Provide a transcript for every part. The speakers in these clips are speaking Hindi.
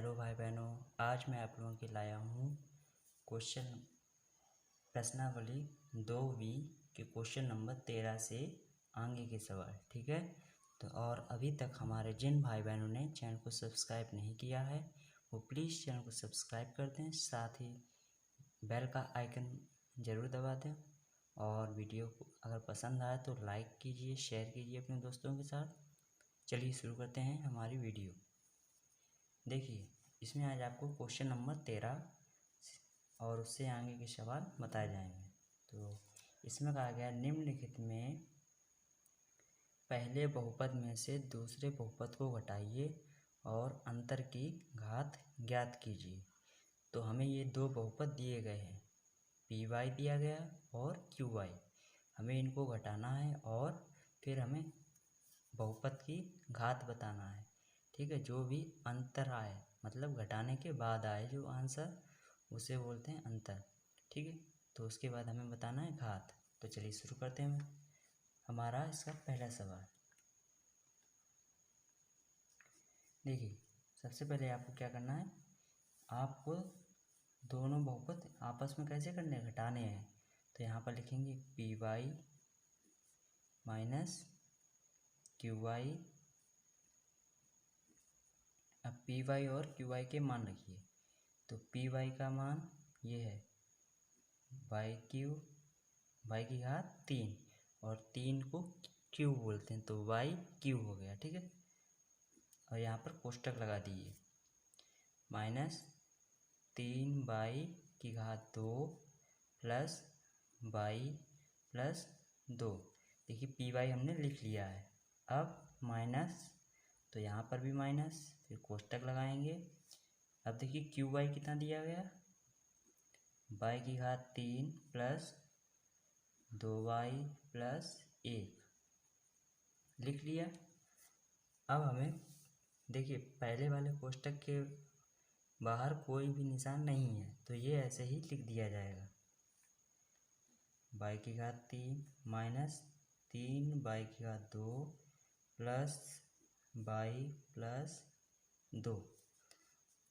हेलो भाई बहनों, आज मैं आप लोगों के लाया हूँ प्रश्नावली 2B के क्वेश्चन नंबर 13 से आगे के सवाल। ठीक है, तो और अभी तक हमारे जिन भाई बहनों ने चैनल को सब्सक्राइब नहीं किया है वो प्लीज़ चैनल को सब्सक्राइब कर दें, साथ ही बेल का आइकन ज़रूर दबा दें और वीडियो को अगर पसंद आए तो लाइक कीजिए, शेयर कीजिए अपने दोस्तों के साथ। चलिए शुरू करते हैं हमारी वीडियो। देखिए, इसमें आज आपको क्वेश्चन नंबर 13 और उससे आगे के सवाल बताए जाएंगे। तो इसमें कहा गया निम्नलिखित में पहले बहुपद में से दूसरे बहुपद को घटाइए और अंतर की घात ज्ञात कीजिए। तो हमें ये दो बहुपद दिए गए हैं, पी वाई दिया गया और क्यू वाई। हमें इनको घटाना है और फिर हमें बहुपद की घात बताना है। ठीक है, जो भी अंतर आए मतलब घटाने के बाद आए जो आंसर उसे बोलते हैं अंतर। ठीक है, तो उसके बाद हमें बताना है घात। तो चलिए शुरू करते हैं हमारा इसका पहला सवाल। देखिए, सबसे पहले आपको क्या करना है, आपको दोनों बहुपद आपस में कैसे करने हैं, घटाने हैं। तो यहाँ पर लिखेंगे P Y minus Q Y. अब पी वाई और क्यू वाई के मान रखिए। तो पी वाई का मान ये है वाई की घात 3 और 3 को क्यू बोलते हैं तो वाई क्यू हो गया। ठीक है, और यहाँ पर कोष्टक लगा दीजिए, माइनस 3 वाई की घात 2 प्लस वाई प्लस 2। देखिए पी वाई हमने लिख लिया है। अब माइनस, तो यहाँ पर भी माइनस, फिर कोष्टक लगाएंगे। अब देखिए क्यू वाई कितना दिया गया, वाई की घात 3 प्लस 2y प्लस 1 लिख लिया। अब हमें देखिए पहले वाले कोष्टक के बाहर कोई भी निशान नहीं है तो ये ऐसे ही लिख दिया जाएगा, y की घात 3 माइनस 3y की घात 2 प्लस y प्लस 2।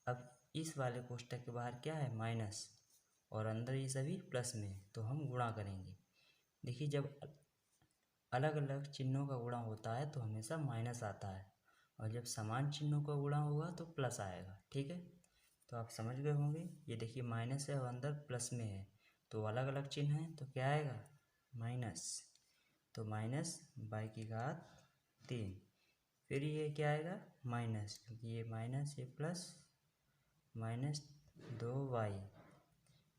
अब इस वाले कोष्टक के बाहर क्या है, माइनस, और अंदर ये सभी प्लस में है तो हम गुणा करेंगे। देखिए जब अलग अलग चिन्हों का गुणा होता है तो हमेशा माइनस आता है और जब समान चिन्हों का गुणा होगा तो प्लस आएगा। ठीक है, तो आप समझ गए होंगे। ये देखिए माइनस है और अंदर प्लस में है तो अलग अलग चिन्ह हैं तो क्या आएगा, माइनस। तो माइनस बाई की घात 3, फिर ये क्या आएगा, माइनस, क्योंकि ये माइनस ये प्लस, माइनस 2y,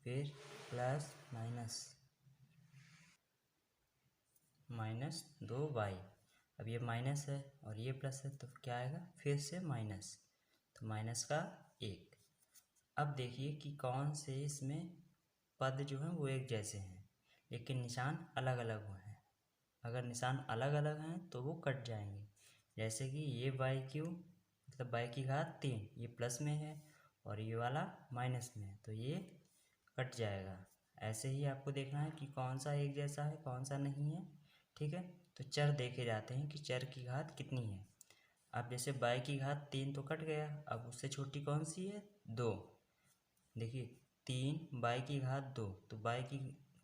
फिर प्लस माइनस 2y। अब ये माइनस है और ये प्लस है तो क्या आएगा, फिर से माइनस, तो माइनस का 1। अब देखिए कि कौन से इसमें पद जो हैं वो एक जैसे हैं लेकिन निशान अलग अलग हुए हैं। अगर निशान अलग अलग हैं तो वो कट जाएंगे। जैसे कि ये बाई क्यू मतलब बाई की घात 3 ये प्लस में है और ये वाला माइनस में है तो ये कट जाएगा। ऐसे ही आपको देखना है कि कौन सा एक जैसा है कौन सा नहीं है। ठीक है, तो चर देखे जाते हैं कि चर की घात कितनी है। अब जैसे बाई की घात 3 तो कट गया, अब उससे छोटी कौन सी है, 2। देखिए 3 बाई की घात 2 तो बाई की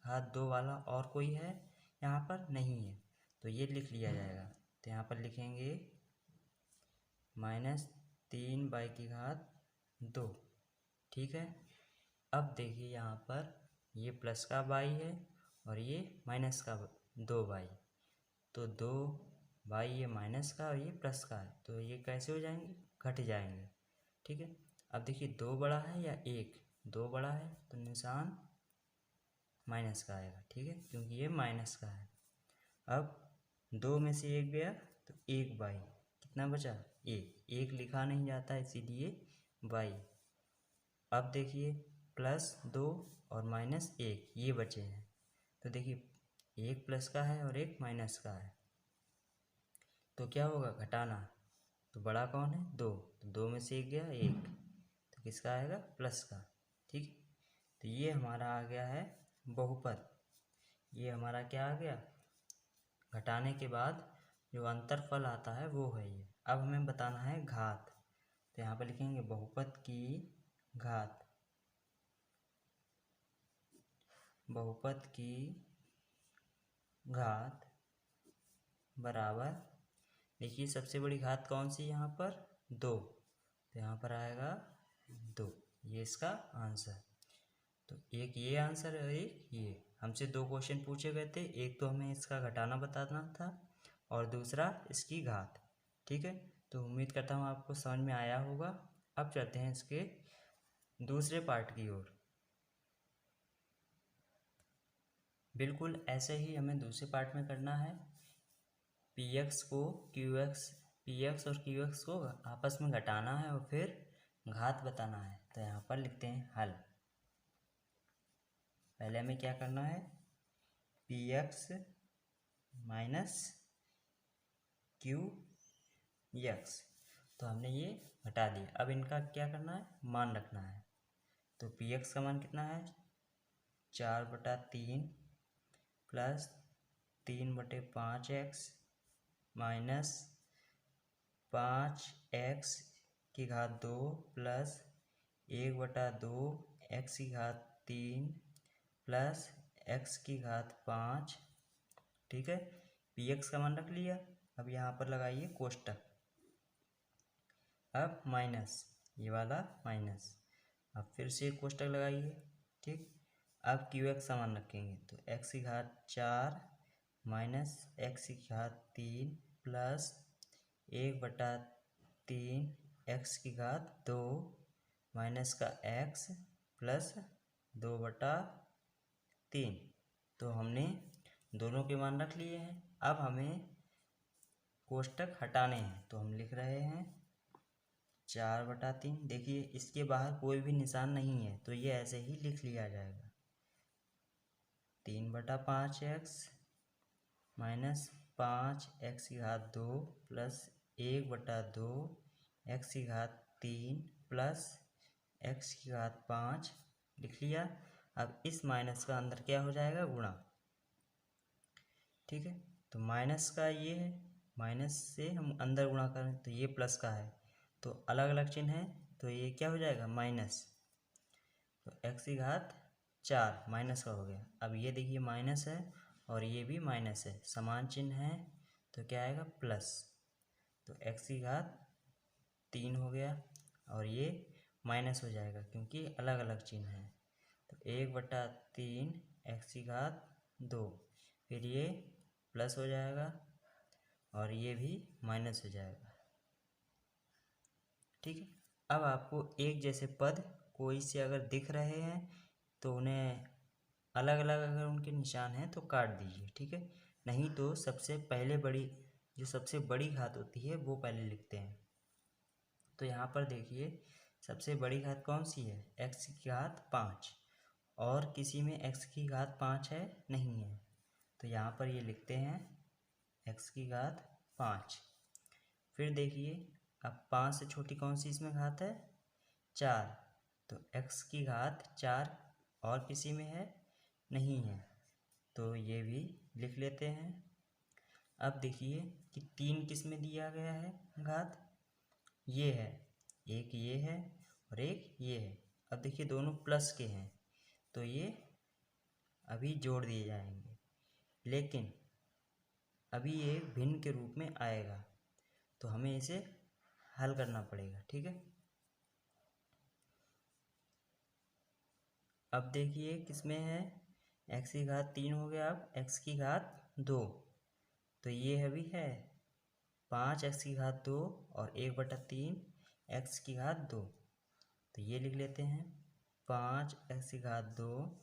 घात 2 वाला और कोई है यहाँ पर नहीं है तो ये लिख लिया जाएगा। तो यहाँ पर लिखेंगे माइनस 3 बाई की घात 2। ठीक है, अब देखिए यहाँ पर ये प्लस का बाई है और ये माइनस का 2 बाई, तो 2 बाई ये माइनस का और ये प्लस का है तो ये कैसे हो जाएंगे, घट जाएंगे। ठीक है, अब देखिए 2 बड़ा है या 1, 2 बड़ा है तो निशान माइनस का आएगा। ठीक है, क्योंकि ये माइनस का है। अब 2 में से 1 गया तो 1 बाई, कितना बचा, 1 लिखा नहीं जाता इसीलिए बाई। अब देखिए प्लस 2 और माइनस 1 ये बचे हैं तो देखिए एक प्लस का है और एक माइनस का है तो क्या होगा, घटाना। तो बड़ा कौन है, 2, तो 2 में से 1 गया 1 तो किसका आएगा, प्लस का। ठीक, तो ये हमारा आ गया है बहुपद। ये हमारा क्या आ गया, घटाने के बाद जो अंतरफल आता है वो है ये। अब हमें बताना है घात। तो यहाँ पर लिखेंगे बहुपद की घात, बहुपद की घात बराबर, देखिए सबसे बड़ी घात कौन सी यहाँ पर, 2, तो यहाँ पर आएगा 2, ये इसका आंसर। तो एक ये आंसर है, एक ये। हमसे 2 क्वेश्चन पूछे गए थे, एक तो हमें इसका घटाना बताना था और दूसरा इसकी घात। ठीक है, तो उम्मीद करता हूँ आपको समझ में आया होगा। अब चलते हैं इसके दूसरे पार्ट की ओर। बिल्कुल ऐसे ही हमें दूसरे पार्ट में करना है। px को qx, px और qx को आपस में घटाना है और फिर घात बताना है। तो यहाँ पर लिखते हैं हल। पहले हमें क्या करना है, px माइनस qx, तो हमने ये घटा दिया। अब इनका क्या करना है, मान रखना है। तो px का मान कितना है, 4/3 प्लस 3/5x माइनस 5x की घात 2 प्लस 1/2 x की घात 3 प्लस x की घात 5। ठीक है, px का मान रख लिया। अब यहाँ पर लगाइए कोष्टक। अब माइनस, ये वाला माइनस, अब फिर से कोष्टक लगाइए। ठीक, अब qx का मान रखेंगे। तो x की घात 4 माइनस x की घात 3 प्लस 1/3 x की घात 2 माइनस का x प्लस 2/3। तो हमने दोनों के मान रख लिए हैं। अब हमें कोष्टक हटाने हैं, तो हम लिख रहे हैं 4/3। देखिए इसके बाहर कोई भी निशान नहीं है, तो ये ऐसे ही लिख लिया जाएगा। 3/5x माइनस 5x की घात 2 प्लस 1/2 x की घात 3 प्लस x की घात 5 लिख लिया। अब इस माइनस का अंदर क्या हो जाएगा, गुणा। ठीक है, तो माइनस का ये है, माइनस से हम अंदर गुणा करें तो ये प्लस का है, तो अलग अलग चिन्ह है, तो ये क्या हो जाएगा, माइनस। तो x की घात 4 माइनस का हो गया। अब ये देखिए माइनस है और ये भी माइनस है, समान चिन्ह है, तो क्या आएगा, प्लस। तो x की घात 3 हो गया और ये माइनस हो जाएगा क्योंकि अलग अलग चिन्ह है। तो 1/3 x की घात 2, फिर ये प्लस हो जाएगा और ये भी माइनस हो जाएगा। ठीक है, अब आपको एक जैसे पद कोई से अगर दिख रहे हैं तो उन्हें अलग अलग अगर उनके निशान हैं तो काट दीजिए। ठीक है, नहीं तो सबसे पहले बड़ी, जो सबसे बड़ी घात होती है वो पहले लिखते हैं। तो यहाँ पर देखिए सबसे बड़ी घात कौन सी है, x की घात 5, और किसी में x की घात 5 है नहीं है, तो यहाँ पर ये लिखते हैं x की घात 5। फिर देखिए अब 5 से छोटी कौन सी इसमें घात है, 4, तो x की घात 4 और किसी में है नहीं है, तो ये भी लिख लेते हैं। अब देखिए कि 3 किस में दिया गया है घात, ये है, एक ये है और एक ये है। अब देखिए दोनों प्लस के हैं, तो ये अभी जोड़ दिए जाएंगे, लेकिन अभी ये भिन्न के रूप में आएगा, तो हमें इसे हल करना पड़ेगा। ठीक है, अब देखिए किसमें है, x की घात 3 हो गया, अब x की घात 2, तो ये अभी है 5x की घात 2 और 1/3 x की घात 2, तो ये लिख लेते हैं 5x की घात 2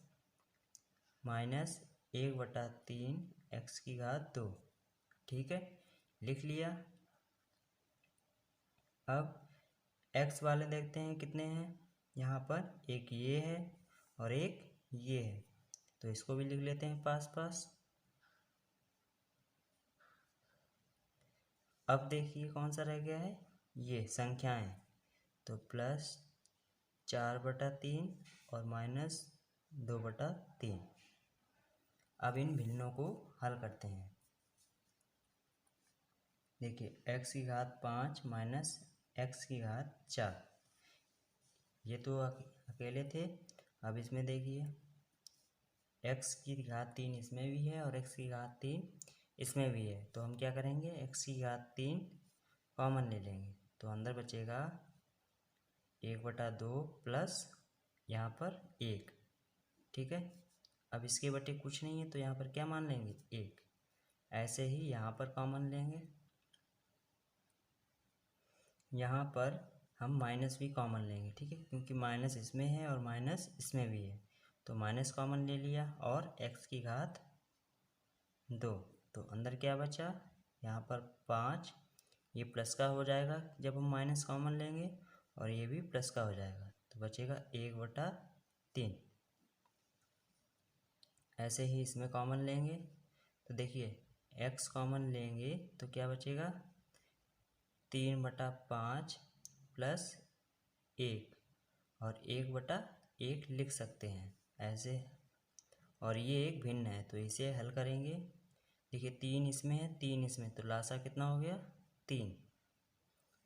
माइनस 1/3 x की घात 2। ठीक है, लिख लिया। अब x वाले देखते हैं कितने हैं, यहाँ पर एक ये है और एक ये है, तो इसको भी लिख लेते हैं पास पास। अब देखिए कौन सा रह गया है, ये संख्याएं, तो प्लस 4/3 और माइनस 2/3। अब इन भिन्नों को हल करते हैं। देखिए x की घात 5 माइनस x की घात 4। ये तो अकेले थे। अब इसमें देखिए x की घात 3 इसमें भी है और x की घात 3 इसमें भी है, तो हम क्या करेंगे, x की घात 3 कॉमन ले लेंगे, तो अंदर बचेगा 1/2 प्लस यहाँ पर 1। ठीक है, अब इसके बटे कुछ नहीं है तो यहाँ पर क्या मान लेंगे, 1। ऐसे ही यहाँ पर कॉमन लेंगे, यहाँ पर हम माइनस भी कॉमन लेंगे। ठीक है, क्योंकि माइनस इसमें है और माइनस इसमें भी है, तो माइनस कॉमन ले लिया और x की घात 2, तो अंदर क्या बचा, यहाँ पर 5। ये प्लस का हो जाएगा जब हम माइनस कॉमन लेंगे, और ये भी प्लस का हो जाएगा, तो बचेगा 1/3। ऐसे ही इसमें कॉमन लेंगे, तो देखिए x कॉमन लेंगे तो क्या बचेगा, 3/5 प्लस 1, और 1/1 लिख सकते हैं ऐसे। और ये एक भिन्न है तो इसे हल करेंगे। देखिए 3 इसमें है, 3 इसमें, तो लासा कितना हो गया, 3।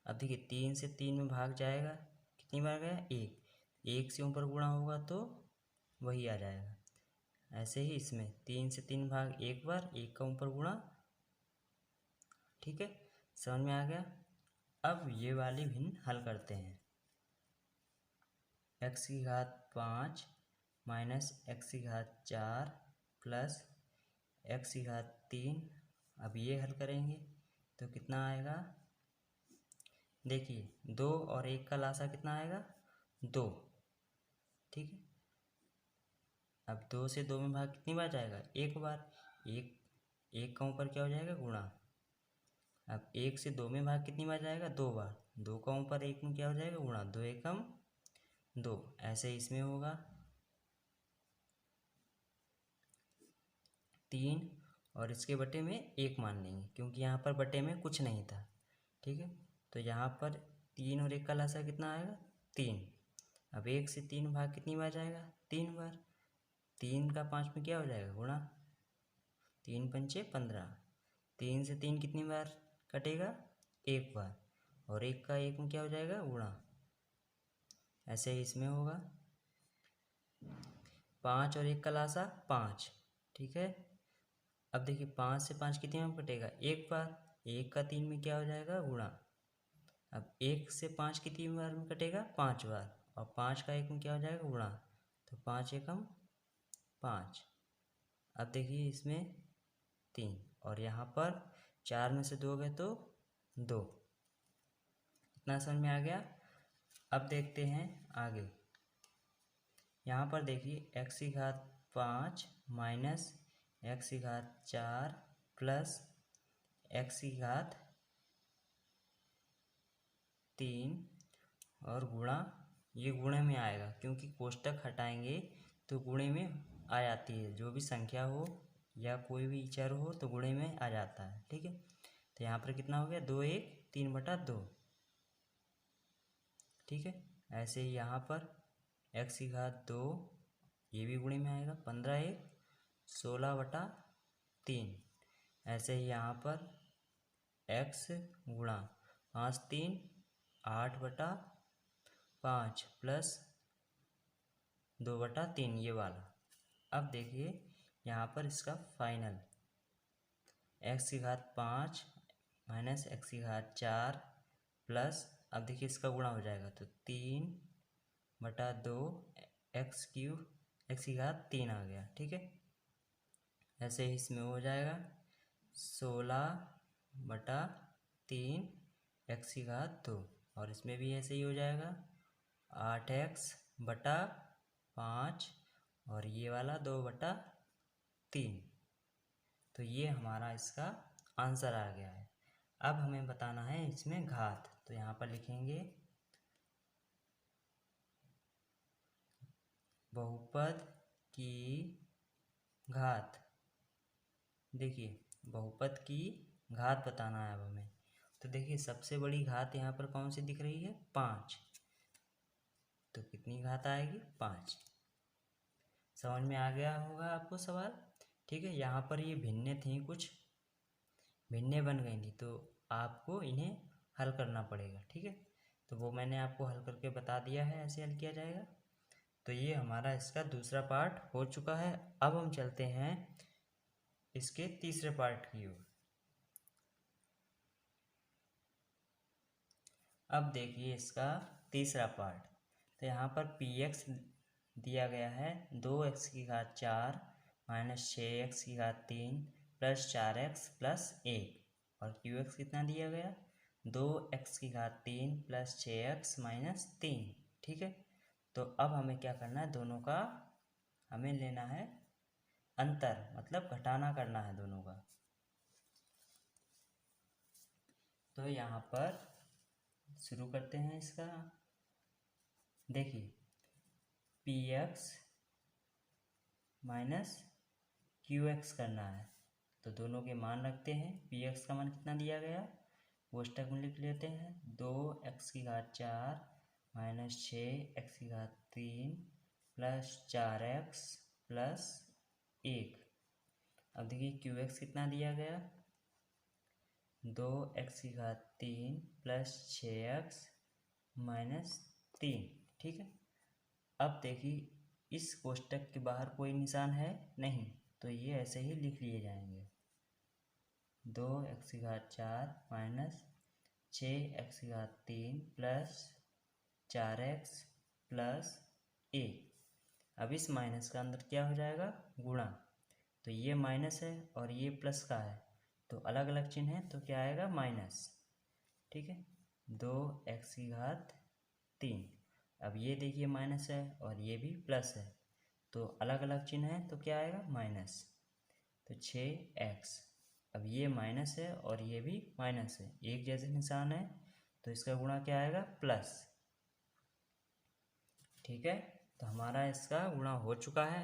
अब देखिए 3 से 3 में भाग जाएगा, कितनी बार गया, 1। 1 से ऊपर गुणा होगा तो वही आ जाएगा। ऐसे ही इसमें 3 से 3 भाग एक बार, 1 का ऊपर गुणा। ठीक है, समझ में आ गया। अब ये वाली भिन्न हल करते हैं। x की घात 5 माइनस x की घात 4 प्लस x की घात 3। अब ये हल करेंगे तो कितना आएगा, देखिए 2 और 1 का लासा कितना आएगा, 2। ठीक है, अब 2 से 2 में भाग कितनी बार जाएगा, एक बार। 1 का ऊपर क्या हो जाएगा, गुणा। अब 1 से 2 में भाग कितनी बार जाएगा, 2 बार। 2 का ऊपर 1 में क्या हो जाएगा, गुणा। 2 एकम 2। ऐसे इसमें होगा 3, और इसके बटे में 1 मान लेंगे क्योंकि यहाँ पर बटे में कुछ नहीं था। ठीक है, तो यहाँ पर 3 और 1 का लासा कितना आएगा, 3। अब 1 से 3 भाग कितनी बार जाएगा, 3 बार। 3 का 5 में क्या हो जाएगा, गुणा। 3 पंचे 15। 3 से 3 कितनी बार कटेगा, 1 बार, और 1 का 1 में क्या हो जाएगा, गुणा। ऐसे ही इसमें होगा 5 और 1 का लासा 5। ठीक है, अब देखिए 5 से 5 कितनी बार कटेगा, 1 बार। 1 का 3 में क्या हो जाएगा, गुणा। अब 1 से 5 कितनी बार में कटेगा, 5 बार, और 5 का 1 में क्या हो जाएगा, गुणा। तो 5 एकम 5। अब देखिए इसमें 3, और यहाँ पर 4 में से 2 गए तो 2। इतना समझ में आ गया। अब देखते हैं आगे। यहाँ पर देखिए x की घात 5 माइनस x की घात 4 प्लस x की घात 3 और गुणा। ये गुणे में आएगा क्योंकि कोष्टक हटाएंगे तो गुणे में आ जाती है। जो भी संख्या हो या कोई भी चर हो तो गुणे में आ जाता है। ठीक है, तो यहाँ पर कितना हो गया, 2 1 3/2। ठीक है, ऐसे ही यहाँ पर x की घात 2, ये भी गुणे में आएगा, 15 1 16/3। ऐसे ही यहाँ पर x गुणा 5 3 8/5 प्लस 2/3, ये वाला। अब देखिए यहाँ पर इसका फाइनल x की घात 5 माइनस x की घात 4 प्लस, अब देखिए इसका गुणा हो जाएगा तो 3/2 x³ x की घात 3 आ गया। ठीक है, ऐसे ही इसमें हो जाएगा 16/3 x की घात 2, और इसमें भी ऐसे ही हो जाएगा 8x/5, और ये वाला 2/3। तो ये हमारा इसका आंसर आ गया है। अब हमें बताना है इसमें घात, तो यहाँ पर लिखेंगे बहुपद की घात। देखिए बहुपद की घात बताना है अब हमें। तो देखिए सबसे बड़ी घात यहाँ पर कौन सी दिख रही है, 5। तो कितनी घात आएगी, 5। समझ में आ गया होगा आपको सवाल। ठीक है, यहाँ पर ये भिन्नें थी, कुछ भिन्नें बन गई थी, तो आपको इन्हें हल करना पड़ेगा। ठीक है, तो वो मैंने आपको हल करके बता दिया है, ऐसे हल किया जाएगा। तो ये हमारा इसका दूसरा पार्ट हो चुका है। अब हम चलते हैं इसके तीसरे पार्ट की ओर। अब देखिए इसका तीसरा पार्ट। तो यहाँ पर पी एक्स दिया गया है 2x की घात 4 माइनस 6x की घात 3 प्लस 4x प्लस 1, और क्यू एक्स कितना दिया गया 2x की घात 3 प्लस 6x माइनस 3। ठीक है, तो अब हमें क्या करना है, दोनों का हमें लेना है अंतर, मतलब घटाना करना है दोनों का। तो यहाँ पर शुरू करते हैं इसका। देखिए P x minus Q x करना है, तो दोनों के मान रखते हैं। पी एक्स का मान कितना दिया गया, कोष्टक में लिख लेते हैं 2x की घात 4 माइनस 6x की घात 3 प्लस 4x प्लस 1। अब देखिए क्यू एक्स कितना दिया गया 2x की घात 3 प्लस 6x माइनस 3। ठीक है, अब देखिए इस कोष्टक के बाहर कोई निशान है नहीं, तो ये ऐसे ही लिख लिए जाएंगे 2x की घात 4 माइनस 6x की घात 3 प्लस 4x प्लस 1। अब इस माइनस का अंदर क्या हो जाएगा, गुणा। तो ये माइनस है और ये प्लस का है, तो अलग अलग चिन्ह है, तो क्या आएगा माइनस। ठीक है, 2x की घात 3। अब ये देखिए माइनस है और ये भी प्लस है, तो अलग अलग चिन्ह है, तो क्या आएगा माइनस। तो 6x, अब ये माइनस है और ये भी माइनस है, एक जैसे निशान है, तो इसका गुणा क्या आएगा प्लस। ठीक है, तो हमारा इसका गुणा हो चुका है।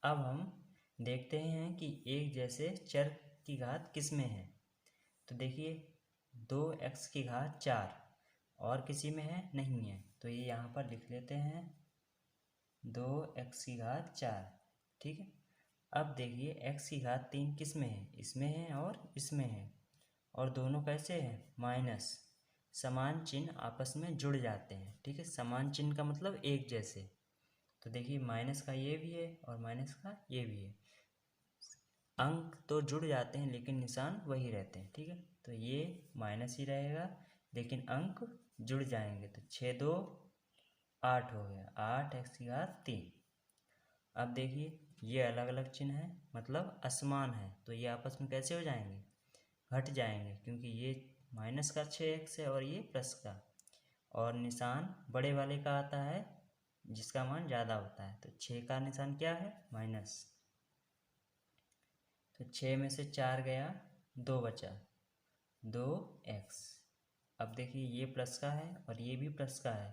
अब हम देखते हैं कि एक जैसे चर की घात किस में है। तो देखिए 2x की घात 4 और किसी में है नहीं है, तो ये यहाँ पर लिख लेते हैं 2x की घात 4। ठीक है, अब देखिए x की घात 3 किस में है, इसमें है और इसमें है, और दोनों कैसे हैं माइनस, समान चिन्ह आपस में जुड़ जाते हैं। ठीक है, समान चिन्ह का मतलब एक जैसे। तो देखिए माइनस का ये भी है और माइनस का ये भी है, अंक तो जुड़ जाते हैं लेकिन निशान वही रहते हैं। ठीक है, तो ये माइनस ही रहेगा लेकिन अंक जुड़ जाएंगे, तो 6 2 8 हो गया, 8x की घात 3। अब देखिए ये अलग अलग चिन्ह है, मतलब असमान है, तो ये आपस में कैसे हो जाएंगे, घट जाएंगे, क्योंकि ये माइनस का 6x है और ये प्लस का, और निशान बड़े वाले का आता है जिसका मान ज़्यादा होता है। तो 6 का निशान क्या है माइनस, तो 6 में से 4 गया, 2 बचा, 2x। अब देखिए ये प्लस का है और ये भी प्लस का है,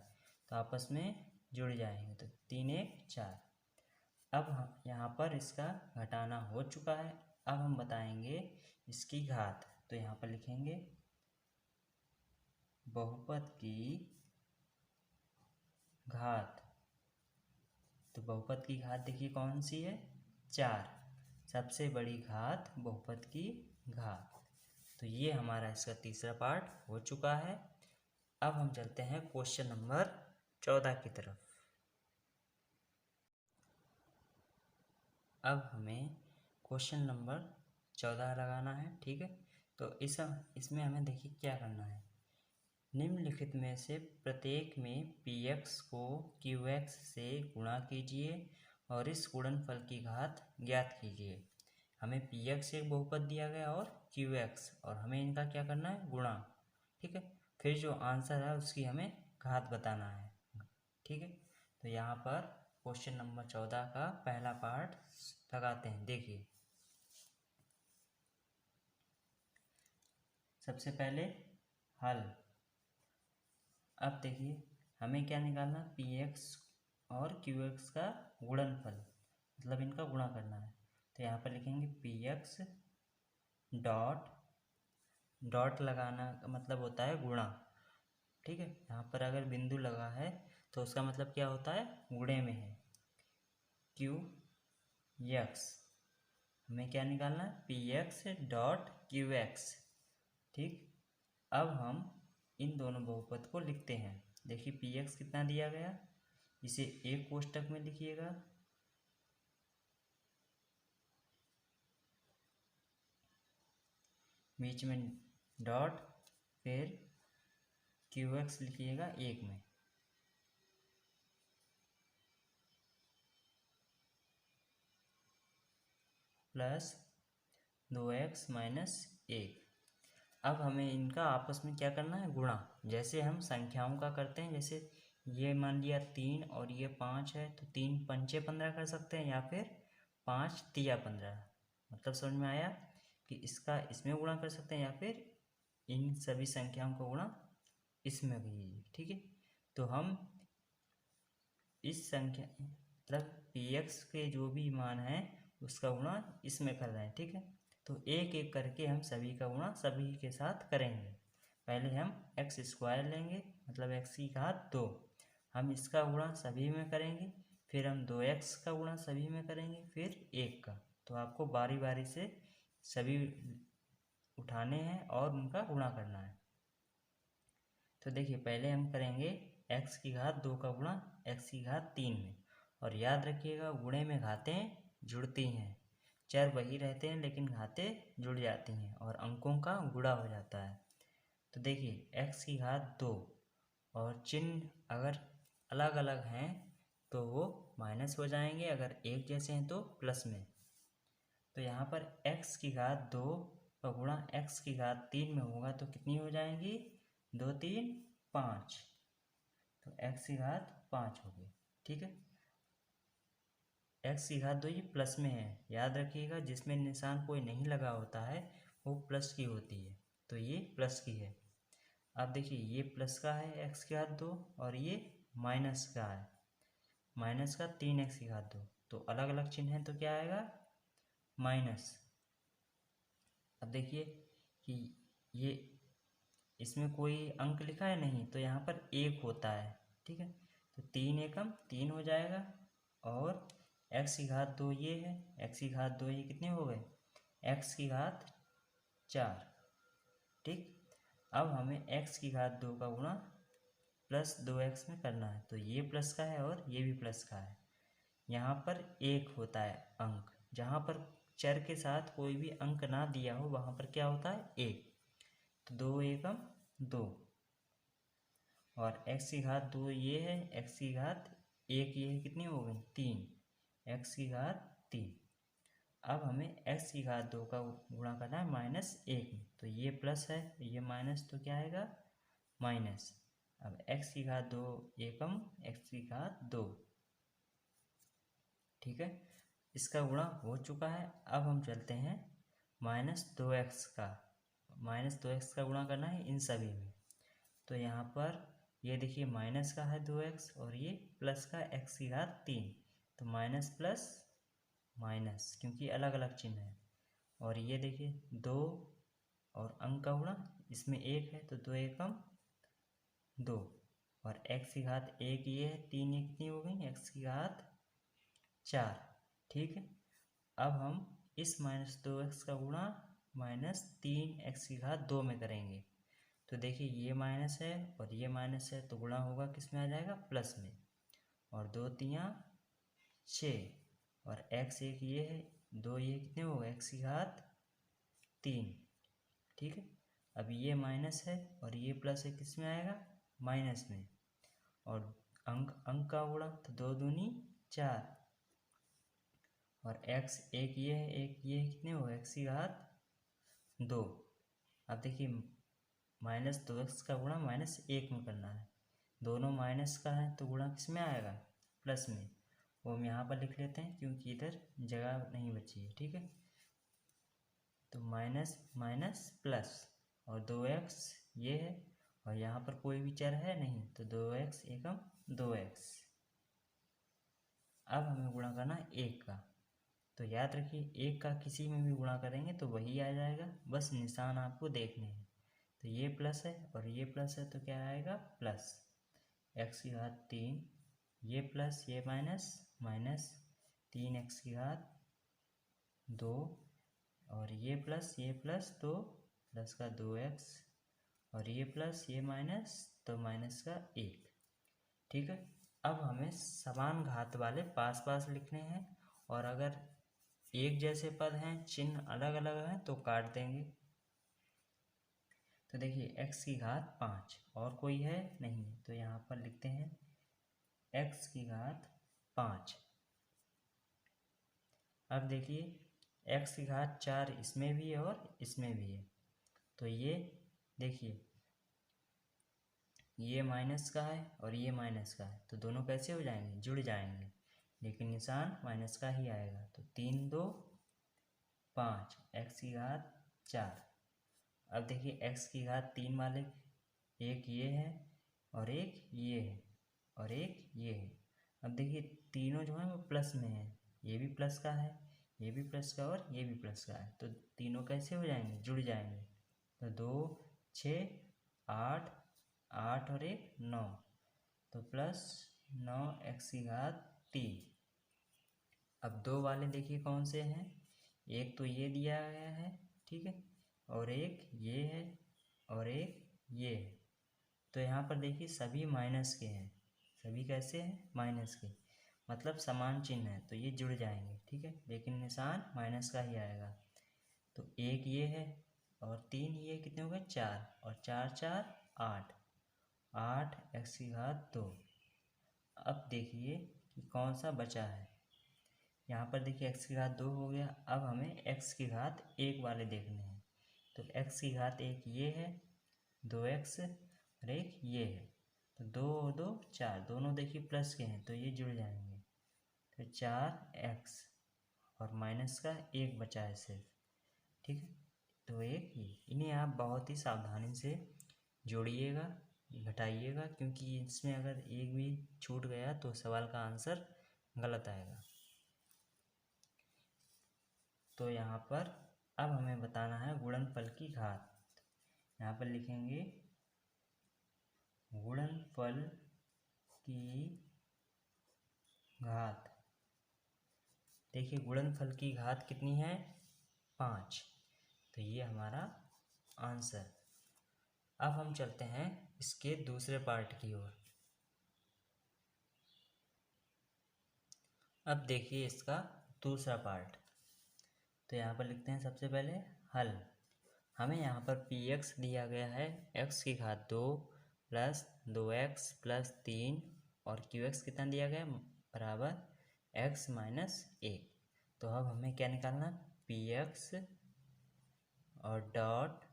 तो आपस में जुड़ जाएंगे, तो 3 1 4। अब हम यहाँ पर इसका घटाना हो चुका है। अब हम बताएंगे इसकी घात, तो यहाँ पर लिखेंगे बहुपद की घात। तो बहुपद की घात देखिए कौन सी है, 4, सबसे बड़ी घात बहुपद की घात। तो ये हमारा इसका तीसरा पार्ट हो चुका है। अब हम चलते हैं क्वेश्चन नंबर 14 की तरफ। अब हमें क्वेश्चन नंबर 14 लगाना है। ठीक है, तो इसमें हमें देखिए क्या करना है, निम्नलिखित में से प्रत्येक में px को qx से गुणा कीजिए और इस गुणनफल की घात ज्ञात कीजिए। हमें px एक बहुपद दिया गया और qx, और हमें इनका क्या करना है, गुणा। ठीक है, फिर जो आंसर है उसकी हमें घात बताना है। ठीक है, तो यहाँ पर क्वेश्चन नंबर 14 का पहला पार्ट लगाते हैं। देखिए सबसे पहले हल। अब देखिए हमें क्या निकालना, पी एक्स और क्यू एक्स का गुणनफल, मतलब इनका गुणा करना है। तो यहाँ पर लिखेंगे पी एक्स डॉट, डॉट लगाना का मतलब होता है गुणा। ठीक है, यहाँ पर अगर बिंदु लगा है तो उसका मतलब क्या होता है, गुणे में है। क्यू एक्स, हमें क्या निकालना है, P x dot Q x. ठीक, अब हम इन दोनों बहुपद को लिखते हैं। देखिए पी एक्स कितना दिया गया, इसे एक कोष्टक में लिखिएगा, बीच में डॉट, फिर क्यू एक्स लिखिएगा एक में, प्लस 2x माइनस 1। अब हमें इनका आपस में क्या करना है, गुणा। जैसे हम संख्याओं का करते हैं, जैसे ये मान लिया 3 और ये 5 है, तो 3 पंचे 15 कर सकते हैं, या फिर 5 तिया 15। मतलब समझ में आया कि इसका इसमें गुणा कर सकते हैं, या फिर इन सभी संख्याओं को गुणा इसमें कीजिए। ठीक है, तो हम इस संख्या मतलब पी एक्स के जो भी मान है उसका गुणा इसमें कर रहे हैं। ठीक है, तो एक एक करके हम सभी का गुणा सभी के साथ करेंगे। पहले हम एक्स स्क्वायर लेंगे, मतलब एक्स की घात 2, हम इसका गुणा सभी में करेंगे, फिर हम 2x का गुणा सभी में करेंगे, फिर 1 का। तो आपको बारी बारी से सभी उठाने हैं और उनका गुणा करना है। तो देखिए पहले हम करेंगे x की घात 2 का गुणा x की घात 3 में, और याद रखिएगा गुणे में घातें जुड़ती हैं, चर वही रहते हैं लेकिन घातें जुड़ जाती हैं और अंकों का गुणा हो जाता है। तो देखिए x की घात 2 और चिन्ह अगर अलग अलग हैं तो वो माइनस हो जाएंगे, अगर एक जैसे हैं तो प्लस में। तो यहाँ पर x की घात 2 का गुणा x की घात 3 में होगा तो कितनी हो जाएंगी, 2 3 5, तो x की घात 5 हो गई। ठीक है, x की घात 2 ये प्लस में है, याद रखिएगा जिसमें निशान कोई नहीं लगा होता है वो प्लस की होती है, तो ये प्लस की है। अब देखिए ये प्लस का है x की घात 2 और ये माइनस का है, माइनस का 3x की घात 2, तो अलग अलग चिन्ह है तो क्या आएगा, माइनस। अब देखिए कि ये इसमें कोई अंक लिखा है नहीं, तो यहाँ पर 1 होता है। ठीक है, तो 3 एकम 3 हो जाएगा, और x की घात 2 ये है, x की घात 2 ये कितने हो गए, x की घात 4। ठीक, अब हमें x की घात 2 का गुणा प्लस 2x में करना है, तो ये प्लस का है और ये भी प्लस का है। यहाँ पर 1 होता है अंक, जहाँ पर चर के साथ कोई भी अंक ना दिया हो वहाँ पर क्या होता है, 1। तो 2 एकम 2, और x की घात 2 ये है, x की घात 1 ये है, कितनी हो गई, 3, x की घात 3। अब हमें x की घात 2 का गुणा करना है माइनस 1 में, तो ये प्लस है ये माइनस, तो क्या आएगा, माइनस। अब x की घात 2 एकम x की घात 2। ठीक है, इसका गुणा हो चुका है। अब हम चलते हैं माइनस 2x का, माइनस 2x का गुणा करना है इन सभी में। तो यहाँ पर ये देखिए माइनस का है 2x और ये प्लस का x की घात 3, तो माइनस प्लस माइनस, क्योंकि अलग अलग चिन्ह है। और ये देखिए 2 और अंक का गुणा, इसमें 1 है तो 2 एकम 2, और x की घात 1 ये है, 3 ये कितनी हो गई, x की घात 4। ठीक है, अब हम इस माइनस 2x का गुणा माइनस 3x की घात 2 में करेंगे। तो देखिए ये माइनस है और ये माइनस है, तो गुणा होगा किस में, आ जाएगा प्लस में, और 2 तियाँ 6, और x एक ये है, 2 ये कितने हो गए, x की घात 3। ठीक है, अब ये माइनस है और ये प्लस है, किस में आएगा, माइनस में, और अंक का गुणा, तो 2 दूनी 4, और x एक ये है एक ये है, कितने हो गए, x की घात 2। अब देखिए माइनस 2x का गुणा माइनस 1 में करना है, दोनों माइनस का है तो गुणा किस में आएगा, प्लस में, वो हम यहाँ पर लिख लेते हैं क्योंकि इधर जगह नहीं बची है। ठीक है, तो माइनस माइनस प्लस, और 2x ये है, और यहाँ पर कोई भी चर है नहीं, तो 2x एकम 2x। अब हमें गुणा करना है 1 का, तो याद रखिए 1 का किसी में भी गुणा करेंगे तो वही आ जाएगा, बस निशान आपको देखने हैं। तो ये प्लस है और ये प्लस है, तो क्या आएगा, प्लस x की घात 3, ये प्लस ये माइनस, माइनस 3x की घात 2, और ये प्लस तो प्लस का 2x, और ये प्लस ये माइनस, तो माइनस का 1। ठीक है। अब हमें समान घात वाले पास पास लिखने हैं, और अगर एक जैसे पद हैं, चिन्ह अलग अलग हैं, तो काट देंगे। तो देखिए x की घात 5, और कोई है नहीं, तो यहाँ पर लिखते हैं x की घात 5। अब देखिए x की घात 4 इसमें भी है और इसमें भी है, तो ये देखिए ये माइनस का है और ये माइनस का है, तो दोनों कैसे हो जाएंगे, जुड़ जाएंगे, लेकिन निशान माइनस का ही आएगा। तो 3 2 5 x की घात 4। अब देखिए x की घात 3 वाले, एक ये है और एक ये है और एक ये है। अब देखिए तीनों जो है वो प्लस में है, ये भी प्लस का है, ये भी प्लस का और ये भी प्लस का है, तो तीनों कैसे हो जाएंगे, जुड़ जाएंगे। तो 2 6 8 8 और 1 9, तो प्लस 9 x की घात 3। अब दो वाले देखिए कौन से हैं, एक तो ये दिया गया है, ठीक है, और एक ये है और एक ये है। तो यहाँ पर देखिए सभी माइनस के हैं, सभी कैसे हैं, माइनस के, मतलब समान चिन्ह है, तो ये जुड़ जाएंगे, ठीक है, लेकिन निशान माइनस का ही आएगा। तो एक ये है और 3 ये, कितने हो गए, 4, और 4 4 8, 8 x की घात 2। अब देखिए कि कौन सा बचा है, यहाँ पर देखिए x की घात 2 हो गया। अब हमें x की घात 1 वाले देखने हैं, तो x की घात 1 ये है, 2x और एक ये है, तो 2 2 4, दोनों देखिए प्लस के हैं, तो ये जुड़ जाएंगे। तो 4x और माइनस का 1 बचा है सिर्फ, ठीक है, तो एक ये, इन्हें आप बहुत ही सावधानी से जोड़िएगा, घटाइएगा, क्योंकि इसमें अगर एक भी छूट गया तो सवाल का आंसर गलत आएगा। तो यहाँ पर अब हमें बताना है गुणनफल की घात। यहाँ पर लिखेंगे गुणनफल की घात। देखिए गुणनफल की घात कितनी है, 5, तो ये हमारा आंसर। अब हम चलते हैं इसके दूसरे पार्ट की ओर। अब देखिए इसका दूसरा पार्ट, तो यहाँ पर लिखते हैं सबसे पहले हल। हमें यहाँ पर px दिया गया है x की घात 2 प्लस 2x प्लस 3, और qx कितना दिया गया, बराबर x माइनस 1। तो अब हमें क्या निकालना, px और डॉट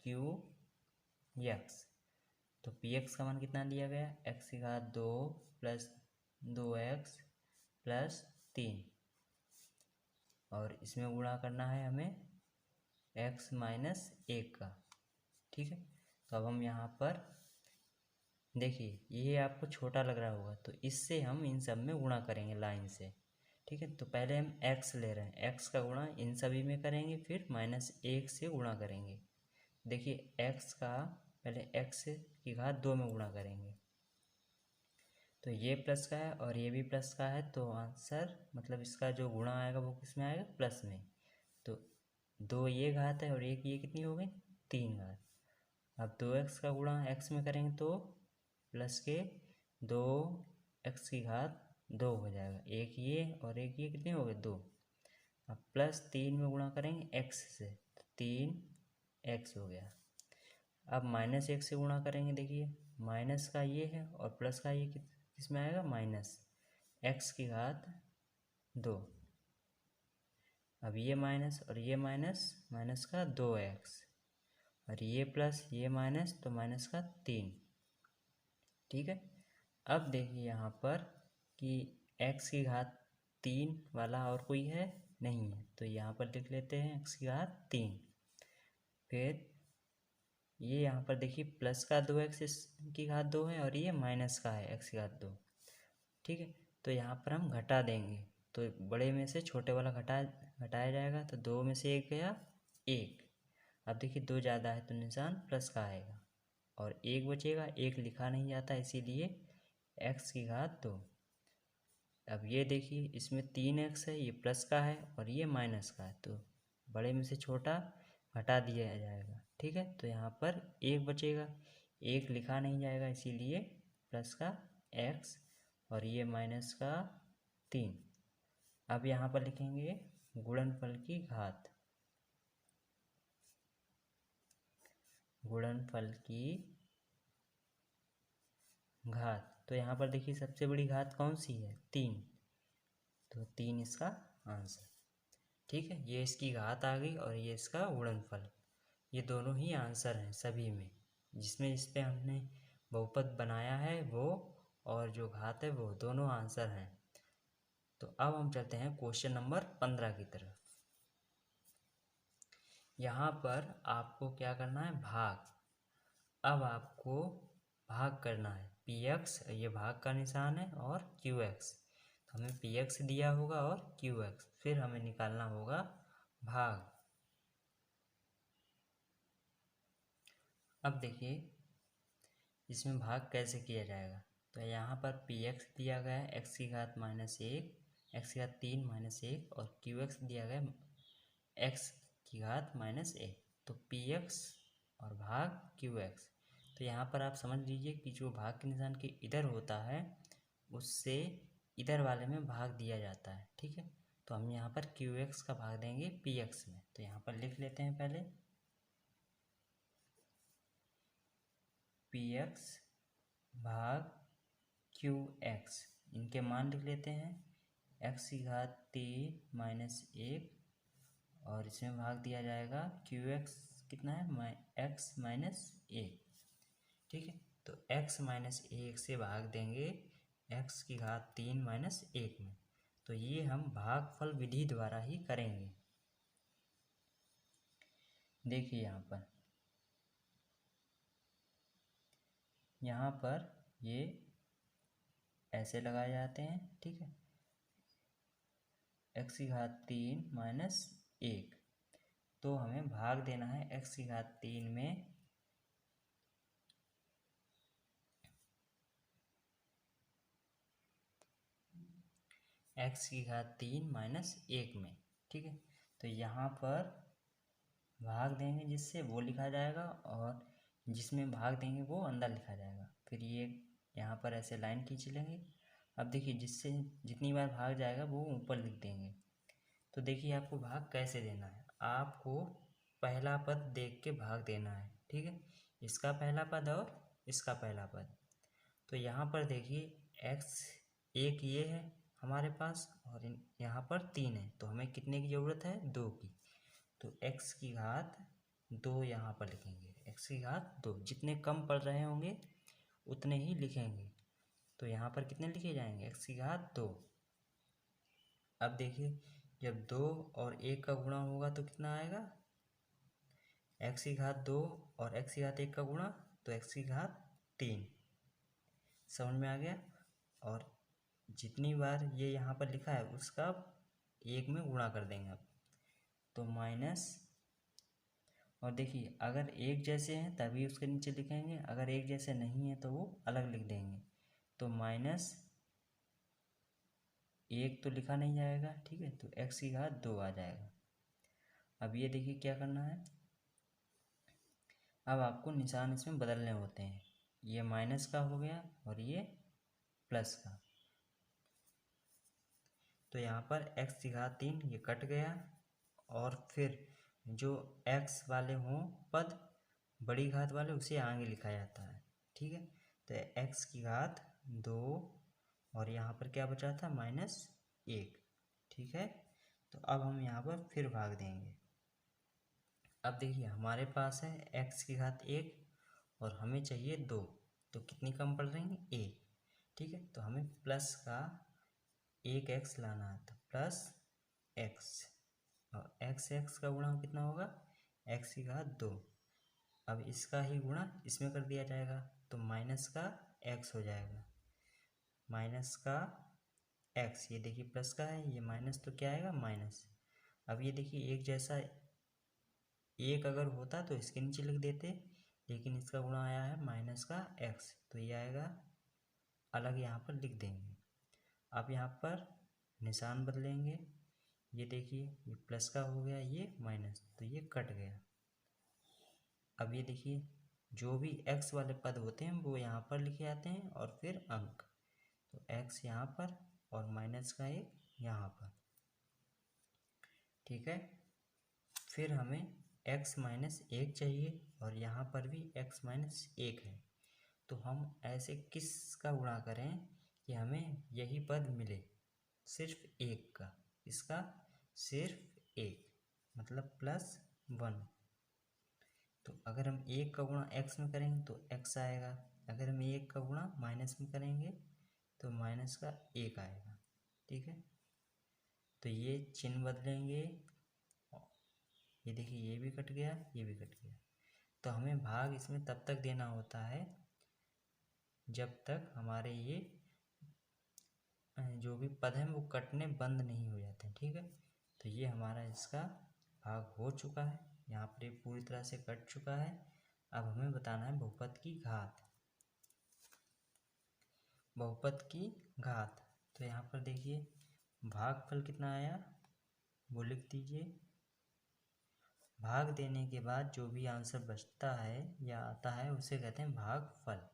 qx। तो px का मान कितना दिया गया, x की घात 2 प्लस 2x प्लस 3, और इसमें गुणा करना है हमें x माइनस 1 का, ठीक है। तो अब हम यहाँ पर देखिए ये आपको छोटा लग रहा होगा, तो इससे हम इन सब में गुणा करेंगे लाइन से, ठीक है। तो पहले हम x ले रहे हैं, x का गुणा इन सभी में करेंगे, फिर -1 से गुणा करेंगे। देखिए x का पहले x की घात 2 में गुणा करेंगे, तो ये प्लस का है और ये भी प्लस का है, तो आंसर मतलब इसका जो गुणा आएगा वो किस में आएगा, प्लस में। तो 2 ये घात है और एक ये, कितनी हो गई, 3 घात। अब 2x का गुणा x में करेंगे तो प्लस के 2x की घात 2 हो जाएगा, एक ये और एक ये, कितने हो गए, 2। अब प्लस 3 में गुणा करेंगे x से, तो 3x हो गया। अब -1 से गुणा करेंगे, देखिए माइनस का ये है और प्लस का ये किस में आएगा, माइनस x की घात 2। अब ये माइनस और ये माइनस, माइनस का 2x, और ये प्लस ये माइनस, तो माइनस का 3, ठीक है। अब देखिए यहाँ पर कि x की घात 3 वाला और कोई है नहीं है, तो यहाँ पर लिख लेते हैं x की घात 3। फिर ये यहाँ पर देखिए प्लस का 2x की घात 2 है और ये माइनस का है x की घात 2, ठीक है। तो यहाँ पर हम घटा देंगे, तो बड़े में से छोटे वाला घटाया जाएगा, तो 2 में से 1 गया 1। अब देखिए 2 ज़्यादा है तो निशान प्लस का आएगा, और 1 बचेगा, 1 लिखा नहीं जाता, इसीलिए x की घात 2। अब ये देखिए इसमें 3x है, ये प्लस का है और ये माइनस का है, तो बड़े में से छोटा घटा दिया जाएगा, ठीक है। तो यहाँ पर 1 बचेगा, 1 लिखा नहीं जाएगा, इसीलिए प्लस का x और ये माइनस का 3। अब यहाँ पर लिखेंगे गुणनफल की घात, गुणनफल की घात। तो यहाँ पर देखिए सबसे बड़ी घात कौन सी है, 3, तो 3 इसका आंसर। ठीक है, ये इसकी घात आ गई और ये इसका गुणनफल। ये दोनों ही आंसर हैं सभी में, जिसमें इस पे हमने बहुपद बनाया है वो और जो घात है वो दोनों आंसर हैं। तो अब हम चलते हैं क्वेश्चन नंबर 15 की तरफ। यहाँ पर आपको क्या करना है, भाग। अब आपको भाग करना है, px ये भाग का निशान है और qx, तो हमें px दिया होगा और qx, फिर हमें निकालना होगा भाग। अब देखिए इसमें भाग कैसे किया जाएगा। तो यहाँ पर px दिया गया है x की घात -1, x की घात 3 -1 और qx दिया गया है x की घात -1। तो px और भाग qx। तो यहाँ पर आप समझ लीजिए कि जो भाग के निशान के इधर होता है उससे इधर वाले में भाग दिया जाता है। ठीक है, तो हम यहाँ पर qx का भाग देंगे px में। तो यहाँ पर लिख लेते हैं पहले px भाग qx, इनके मान लिख लेते हैं। x की घात 3 -1 और इसमें भाग दिया जाएगा qx कितना है, x -1। ठीक है, तो x -1 से भाग देंगे x की घात 3 -1 में। तो ये हम भागफल विधि द्वारा ही करेंगे। देखिए यहाँ पर ये ऐसे लगाए जाते हैं। ठीक है, x की घात 3 -1, तो हमें भाग देना है x की घात 3 में x की घात 3 -1 में। ठीक है, तो यहाँ पर भाग देंगे जिससे वो लिखा जाएगा और जिसमें भाग देंगे वो अंदर लिखा जाएगा। फिर ये यहाँ पर ऐसे लाइन खींच लेंगे। अब देखिए जिससे जितनी बार भाग जाएगा वो ऊपर लिख देंगे। तो देखिए आपको भाग कैसे देना है, आपको पहला पद देख के भाग देना है। ठीक है, इसका पहला पद और इसका पहला पद। तो यहाँ पर देखिए x एक ये है हमारे पास और यहाँ पर 3 है, तो हमें कितने की ज़रूरत है, 2 की। तो x की घात 2 यहाँ पर लिखेंगे, x की घात 2। जितने कम पड़ रहे होंगे उतने ही लिखेंगे। तो यहाँ पर कितने लिखे जाएंगे, x की घात 2। अब देखिए जब 2 और 1 का गुणा होगा तो कितना आएगा, x की घात 2 और x की घात 1 का गुणा, तो x की घात 3। समझ में आ गया। और जितनी बार ये यहाँ पर लिखा है उसका 1 में गुणा कर देंगे। अब तो माइनस, और देखिए अगर एक जैसे हैं तभी उसके नीचे लिखेंगे, अगर एक जैसे नहीं है तो वो अलग लिख देंगे। तो -1 तो लिखा नहीं जाएगा। ठीक है, तो x की घात 2 आ जाएगा। अब ये देखिए क्या करना है, अब आपको निशान इसमें बदलने होते हैं। ये माइनस का हो गया और ये प्लस का। तो यहाँ पर x की घात 3 ये कट गया और फिर जो x वाले हों पद बड़ी घात वाले उसे आगे लिखा जाता है। ठीक है, तो x की घात 2 और यहाँ पर क्या बचा था, -1। ठीक है, तो अब हम यहाँ पर फिर भाग देंगे। अब देखिए हमारे पास है x की घात 1 और हमें चाहिए 2, तो कितनी कम पड़ रही है, 1। ठीक है, तो हमें प्लस का 1x लाना है, तो प्लस x और x का गुणा कितना होगा, x की घात 2। अब इसका ही गुणा इसमें कर दिया जाएगा, तो माइनस का x हो जाएगा, माइनस का x। ये देखिए प्लस का है, ये माइनस, तो क्या आएगा, माइनस। अब ये देखिए एक जैसा एक अगर होता तो इसके नीचे लिख देते, लेकिन इसका गुणा आया है माइनस का x, तो ये आएगा अलग, यहाँ पर लिख देंगे। अब यहाँ पर निशान बदलेंगे। ये देखिए ये प्लस का हो गया, ये माइनस, तो ये कट गया। अब ये देखिए जो भी x वाले पद होते हैं वो यहाँ पर लिखे जाते हैं और फिर अंक। तो x यहाँ पर और माइनस का 1 यहाँ पर, ठीक है। फिर हमें x माइनस 1 चाहिए और यहाँ पर भी x माइनस 1 है। तो हम ऐसे किसका गुणा करें कि हमें यही पद मिले, सिर्फ 1 का। इसका सिर्फ 1 मतलब +1। तो अगर हम 1 का गुणा x में करेंगे तो x आएगा, अगर हम 1 का गुणा माइनस में करेंगे तो माइनस का 1 आएगा, ठीक है। तो ये चिन्ह बदलेंगे, ये देखिए ये भी कट गया, ये भी कट गया। तो हमें भाग इसमें तब तक देना होता है जब तक हमारे ये जो भी पद हैं वो कटने बंद नहीं हो जाते हैं, ठीक है। तो ये हमारा इसका भाग हो चुका है, यहाँ पर ये पूरी तरह से कट चुका है। अब हमें बताना है बहुपद की घात। बहुपद की घात, तो यहाँ पर देखिए भागफल कितना आया वो लिख दीजिए। भाग देने के बाद जो भी आंसर बचता है या आता है उसे कहते हैं भागफल।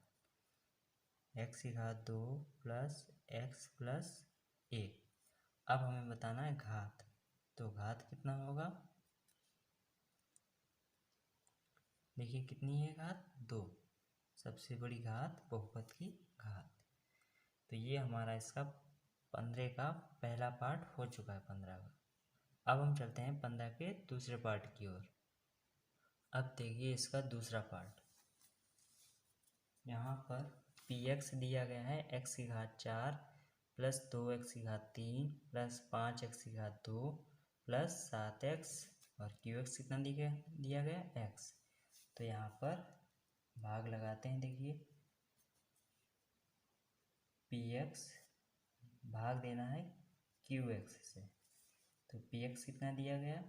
x की घात 2 प्लस x प्लस 1। अब हमें बताना है घात, तो घात कितना होगा, देखिए कितनी है घात 2, सबसे बड़ी घात बहुपद की घात। तो ये हमारा इसका 15 का पहला पार्ट हो चुका है, 15 का। अब हम चलते हैं 15 के दूसरे पार्ट की ओर। अब देखिए इसका दूसरा पार्ट, यहाँ पर px दिया गया है x की घात 4 प्लस 2x की घात 3 प्लस 5x की घात 2 प्लस 7x और qx कितना दिया गया x। तो यहाँ पर भाग लगाते हैं, देखिए px भाग देना है qx से। तो px कितना दिया गया,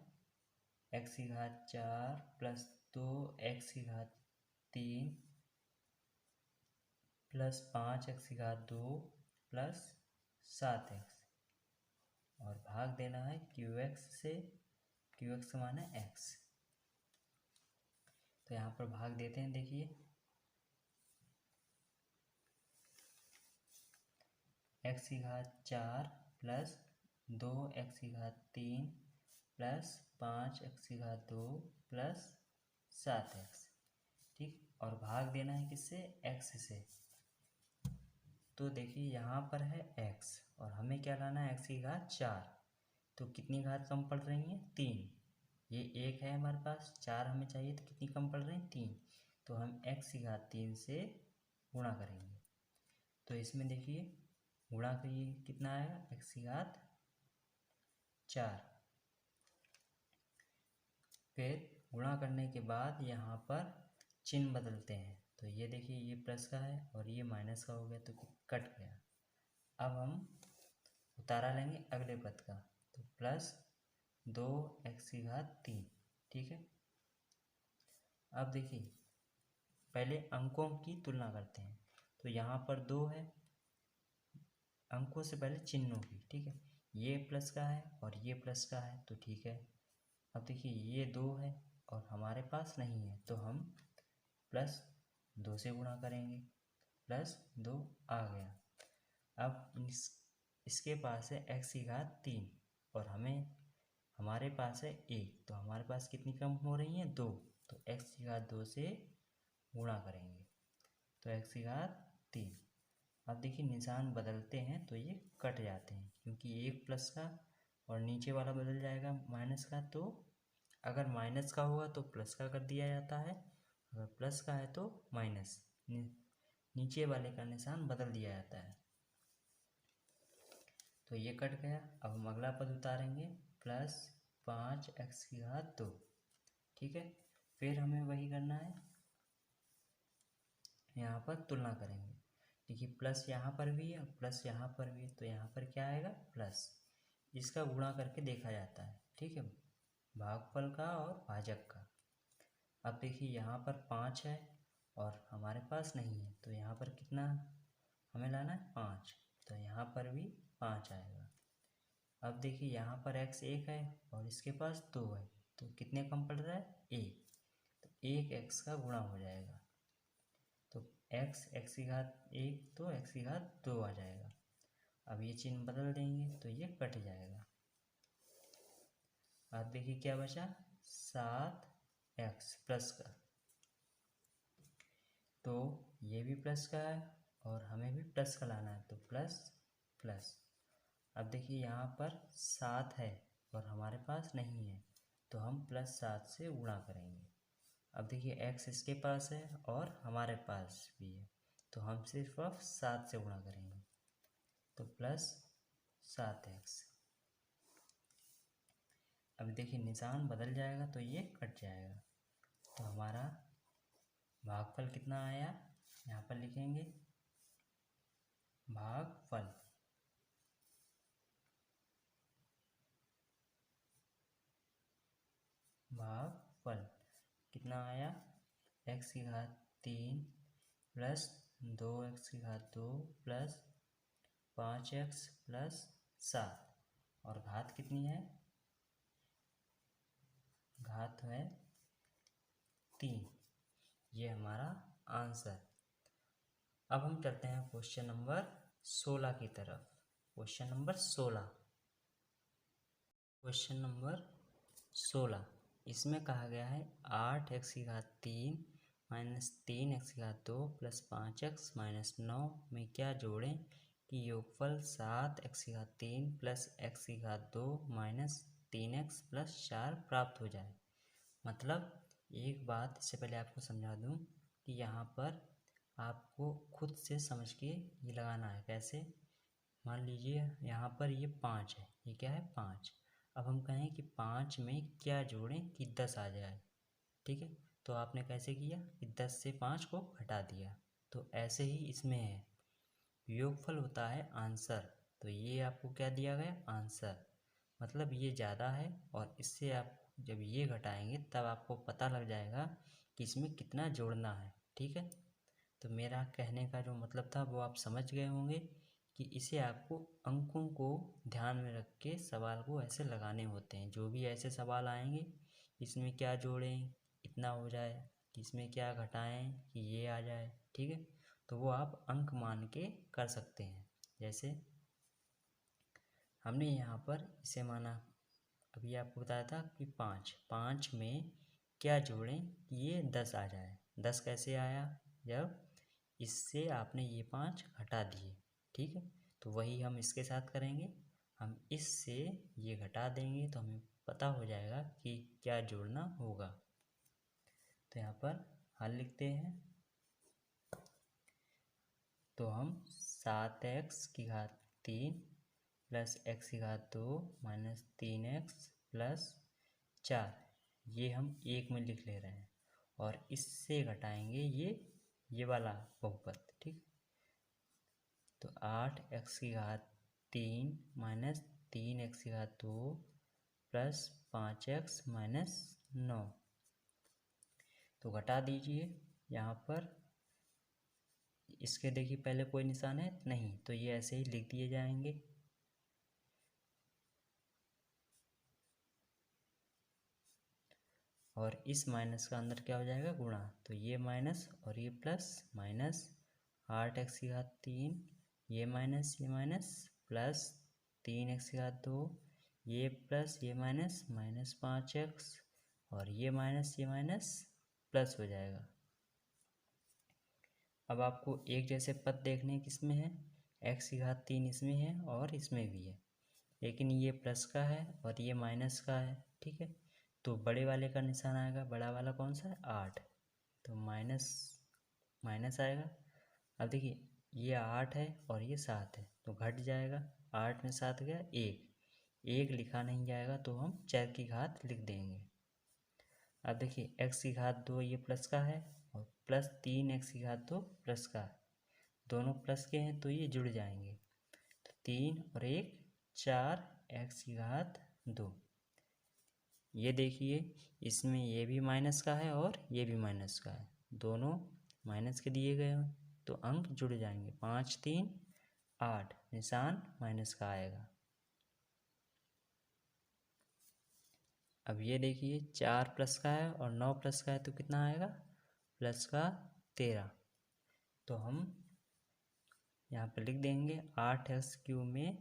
x की घात 4 प्लस 2x की घात 3 प्लस 5x की घात 2 प्लस 7x और भाग देना है qx से, qx का मान है x। तो यहाँ पर भाग देते हैं, देखिए x की घात 4 प्लस 2x की घात 3 प्लस 5x की घात 2 प्लस 7x, ठीक। और भाग देना है किससे, x से। तो देखिए यहाँ पर है x और हमें क्या लाना है, x की घात 4। तो कितनी घात कम पड़ रही है, 3। ये 1 है हमारे पास, 4 हमें चाहिए, तो कितनी कम पड़ रही है, 3। तो हम x की घात 3 से गुणा करेंगे। तो इसमें देखिए गुणा करिए कितना आएगा, x की घात 4। फिर गुणा करने के बाद यहाँ पर चिन्ह बदलते हैं। तो ये देखिए ये प्लस का है और ये माइनस का हो गया, तो कट गया। अब हम उतारा लेंगे अगले पद का, तो प्लस 2x की घात 3, ठीक है। अब देखिए पहले अंकों की तुलना करते हैं। तो यहाँ पर 2 है, अंकों से पहले चिन्हों की, ठीक है। ये प्लस का है और ये प्लस का है, तो ठीक है। अब देखिए ये 2 है और हमारे पास नहीं है, तो हम प्लस 2 से गुणा करेंगे, प्लस 2 आ गया। अब इसके पास है x की घात 3 और हमारे पास है 1, तो हमारे पास कितनी कम हो रही है, 2। तो x की घात 2 से गुणा करेंगे, तो x की घात 3। अब देखिए निशान बदलते हैं तो ये कट जाते हैं, क्योंकि एक प्लस का और नीचे वाला बदल जाएगा माइनस का। तो अगर माइनस का होगा तो प्लस का कर दिया जाता है, अगर प्लस का है तो माइनस, नीचे वाले का निशान बदल दिया जाता है। तो ये कट गया। अब हम अगला पद उतारेंगे, प्लस 5x की घात 2, ठीक है। फिर हमें वही करना है, यहाँ पर तुलना करेंगे। देखिए प्लस यहाँ पर भी है, प्लस यहाँ पर भी है, तो यहाँ पर क्या आएगा, प्लस। इसका गुणा करके देखा जाता है, ठीक है, भागफल का और भाजक का। अब देखिए यहाँ पर 5 है और हमारे पास नहीं है, तो यहाँ पर कितना हमें लाना है, 5। तो यहाँ पर भी 5 आएगा। अब देखिए यहाँ पर x 1 है और इसके पास 2 है, तो कितने कम पड़ रहा है, 1। तो 1 x का गुणा हो जाएगा, तो x की घात 1 तो x की घात 2 आ जाएगा। अब ये चिन्ह बदल देंगे तो ये कट जाएगा। अब देखिए क्या बचा, 7x प्लस का, तो ये भी प्लस का है और हमें भी प्लस का लाना है, तो प्लस प्लस। अब देखिए यहाँ पर 7 है और हमारे पास नहीं है, तो हम +7 से गुणा करेंगे। अब देखिए x इसके पास है और हमारे पास भी है, तो हम सिर्फ 7 से गुणा करेंगे, तो +7x। अब देखिए निशान बदल जाएगा तो ये कट जाएगा, तो हमारा भागफल कितना आया, यहाँ पर लिखेंगे भागफल। भागफल कितना आया, x³ plus 2x² plus 5x plus 7, और घात कितनी है, घात है 3। ये हमारा आंसर। अब हम चलते हैं क्वेश्चन नंबर 16 की तरफ। क्वेश्चन नंबर 16, क्वेश्चन नंबर 16, इसमें कहा गया है 8x³ minus 3x² plus 5x minus 9 में क्या जोड़ें कि योगफल 7x³ plus x² minus 3x plus 4 प्राप्त हो जाए। मतलब एक बात इससे पहले आपको समझा दूं कि यहाँ पर आपको खुद से समझ के ये लगाना है। कैसे, मान लीजिए यहाँ पर ये 5 है, ये क्या है 5। अब हम कहें कि 5 में क्या जोड़ें कि 10 आ जाए, ठीक है। तो आपने कैसे किया कि 10 से 5 को घटा दिया, तो ऐसे ही इसमें है, योगफल होता है आंसर। तो ये आपको क्या दिया गया, आंसर। मतलब ये ज़्यादा है और इससे आप जब ये घटाएंगे तब आपको पता लग जाएगा कि इसमें कितना जोड़ना है, ठीक है। तो मेरा कहने का जो मतलब था वो आप समझ गए होंगे कि इसे आपको अंकों को ध्यान में रख के सवाल को ऐसे लगाने होते हैं। जो भी ऐसे सवाल आएंगे, इसमें क्या जोड़ें इतना हो जाए, कि इसमें क्या घटाएं कि ये आ जाए, ठीक है। तो वो आप अंक मान के कर सकते हैं। जैसे हमने यहाँ पर इसे माना, अभी आपको बताया था कि 5 में क्या जोड़ें कि ये 10 आ जाए। 10 कैसे आया, जब इससे आपने ये 5 घटा दिए, ठीक है। तो वही हम इसके साथ करेंगे, हम इससे ये घटा देंगे तो हमें पता हो जाएगा कि क्या जोड़ना होगा। तो यहाँ पर हल लिखते हैं, तो हम 7x³ plus x² minus 3x plus 4, ये हम एक में लिख ले रहे हैं और इससे घटाएंगे ये वाला बहुपद, ठीक। तो 8x³ minus 3x² plus 5x minus 9, तो घटा दीजिए। यहाँ पर इसके देखिए पहले कोई निशान है नहीं, तो ये ऐसे ही लिख दिए जाएंगे। और इस माइनस का अंदर क्या हो जाएगा, गुणा। तो ये माइनस और ये प्लस, माइनस 8x³ ये माइनस प्लस 3x² ये प्लस ये माइनस माइनस 5x और ये माइनस प्लस हो जाएगा। अब आपको एक जैसे पद देखने किसमें है, x³ इसमें है और इसमें भी है, लेकिन ये प्लस का है और ये माइनस का है, ठीक है। तो बड़े वाले का निशान आएगा, बड़ा वाला कौन सा है, 8, तो माइनस माइनस आएगा। अब देखिए ये 8 है और ये 7 है, तो घट जाएगा। 8 में 7 गया, 1 लिखा नहीं जाएगा तो हम चर की घात लिख देंगे। अब देखिए x² ये प्लस का है और प्लस 3x² प्लस का है, दोनों प्लस के हैं तो ये जुड़ जाएंगे। तो 3 और 1 4x²। ये देखिए इसमें ये भी माइनस का है और ये भी माइनस का है, दोनों माइनस के दिए गए हैं तो अंक जुड़ जाएंगे। 5 3 8, निशान माइनस का आएगा। अब ये देखिए 4 प्लस का है और 9 प्लस का है तो कितना आएगा, प्लस का 13। तो हम यहाँ पर लिख देंगे 8x³ में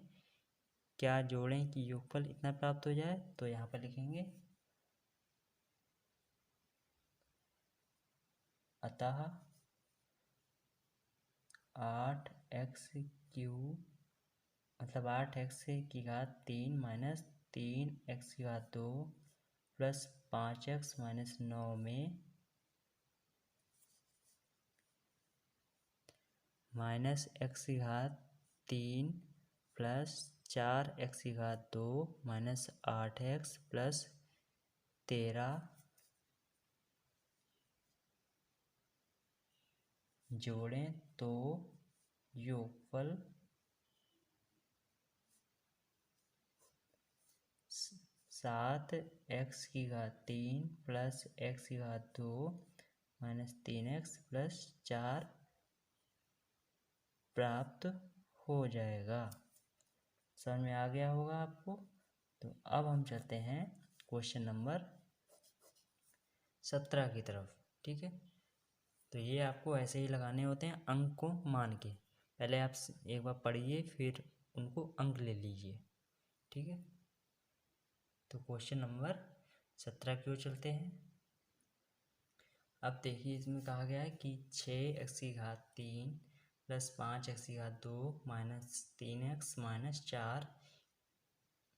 क्या जोड़ें कि योगफल इतना प्राप्त हो जाए। तो यहाँ पर लिखेंगे अतः 8x³ मतलब 8x³ minus 3x² plus 5x minus 9 में minus x³ plus 4x² minus 8x plus 13 जोड़ें तो योगफल 7x³ plus x² minus 3x plus 4 प्राप्त हो जाएगा। समझ में आ गया होगा आपको। तो अब हम चलते हैं क्वेश्चन नंबर 17 की तरफ। ठीक है, तो ये आपको ऐसे ही लगाने होते हैं अंक को मान के। पहले आप एक बार पढ़िए फिर उनको अंक ले लीजिए। ठीक है, तो क्वेश्चन नंबर 17 की ओर चलते हैं। अब देखिए इसमें कहा गया है कि 6x³ plus 5x² minus 3x minus 4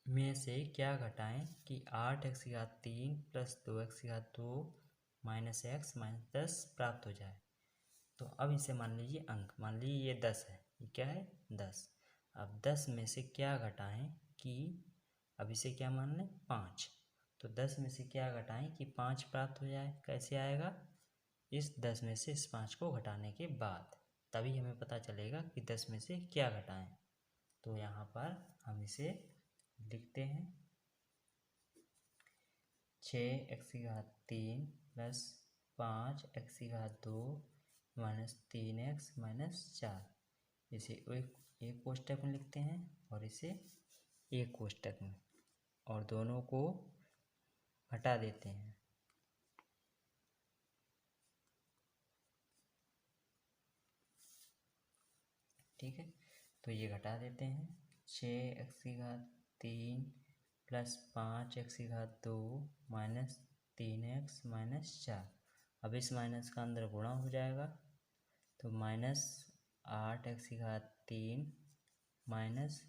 में से क्या घटाएं कि 8x³ plus 2x² minus x minus 10 प्राप्त हो जाए। तो अब इसे मान लीजिए अंक, मान लीजिए ये 10 है, ये क्या है 10। अब 10 में से क्या घटाएं कि, अब इसे क्या मान लें 5, तो 10 में से क्या घटाएं कि 5 प्राप्त हो जाए। कैसे आएगा, इस 10 में से इस 5 को घटाने के बाद, तभी हमें पता चलेगा कि 10 में से क्या घटाएं। तो यहाँ पर हम इसे लिखते हैं 6x³ plus 5x² minus 3x minus 4। इसे एक कोष्टक में लिखते हैं और इसे एक कोष्टक में, और दोनों को हटा देते हैं। ठीक है, तो ये घटा देते हैं 6x³ plus 5x² minus 3x minus 4। अब इस माइनस का अंदर गुणा हो जाएगा, तो माइनस 8x³ माइनस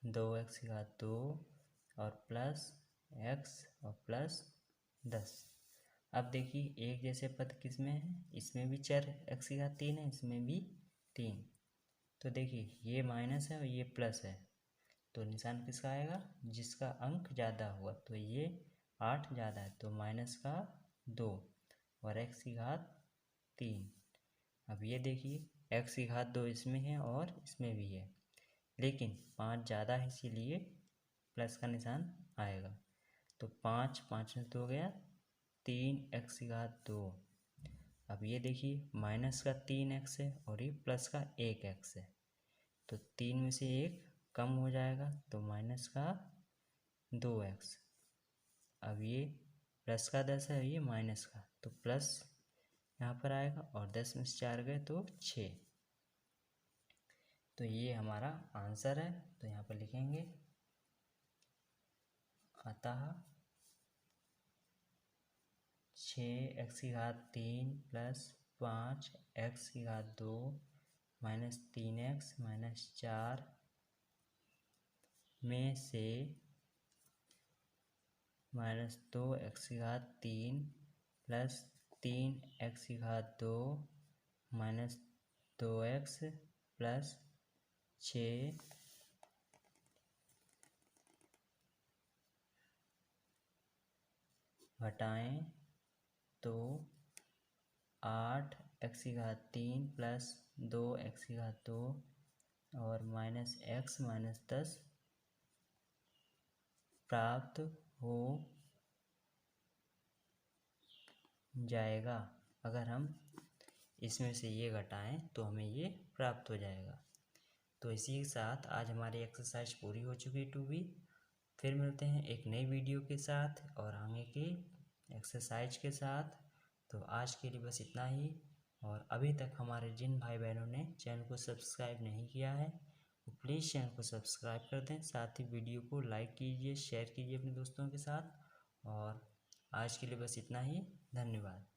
2x² और प्लस x और प्लस 10। अब देखिए एक जैसे पद किस में है, इसमें भी 4x³ है, इसमें भी 3। तो देखिए ये माइनस है और ये प्लस है, तो निशान किसका आएगा, जिसका अंक ज़्यादा हुआ। तो ये 8 ज़्यादा है तो माइनस का 2 और x³। अब ये देखिए x² इसमें है और इसमें भी है, लेकिन 5 ज़्यादा है इसीलिए प्लस का निशान आएगा। तो 5 5 में 2 हो गया 3x²। अब ये देखिए माइनस का 3x है और ये प्लस का 1x है, तो 3 में से 1 कम हो जाएगा तो माइनस का 2x। अब ये प्लस का 10 है, ये माइनस का, तो प्लस यहाँ पर आएगा और 10 में से 4 गए तो 6। तो ये हमारा आंसर है। तो यहाँ पर लिखेंगे अतः 6x³ plus 5x² minus 3x minus 4 में से minus 2x³ plus 3x² minus 2x plus 6 घटाएं तो 8x³ प्लस 2x² और माइनस x माइनस 10 प्राप्त हो जाएगा। अगर हम इसमें से ये घटाएं तो हमें ये प्राप्त हो जाएगा। तो इसी के साथ आज हमारी एक्सरसाइज पूरी हो चुकी है 2B। फिर मिलते हैं एक नई वीडियो के साथ और आगे की एक्सरसाइज के साथ। तो आज के लिए बस इतना ही। और अभी तक हमारे जिन भाई बहनों ने चैनल को सब्सक्राइब नहीं किया है वो प्लीज़ चैनल को सब्सक्राइब कर दें। साथ ही वीडियो को लाइक कीजिए, शेयर कीजिए अपने दोस्तों के साथ। और आज के लिए बस इतना ही। धन्यवाद।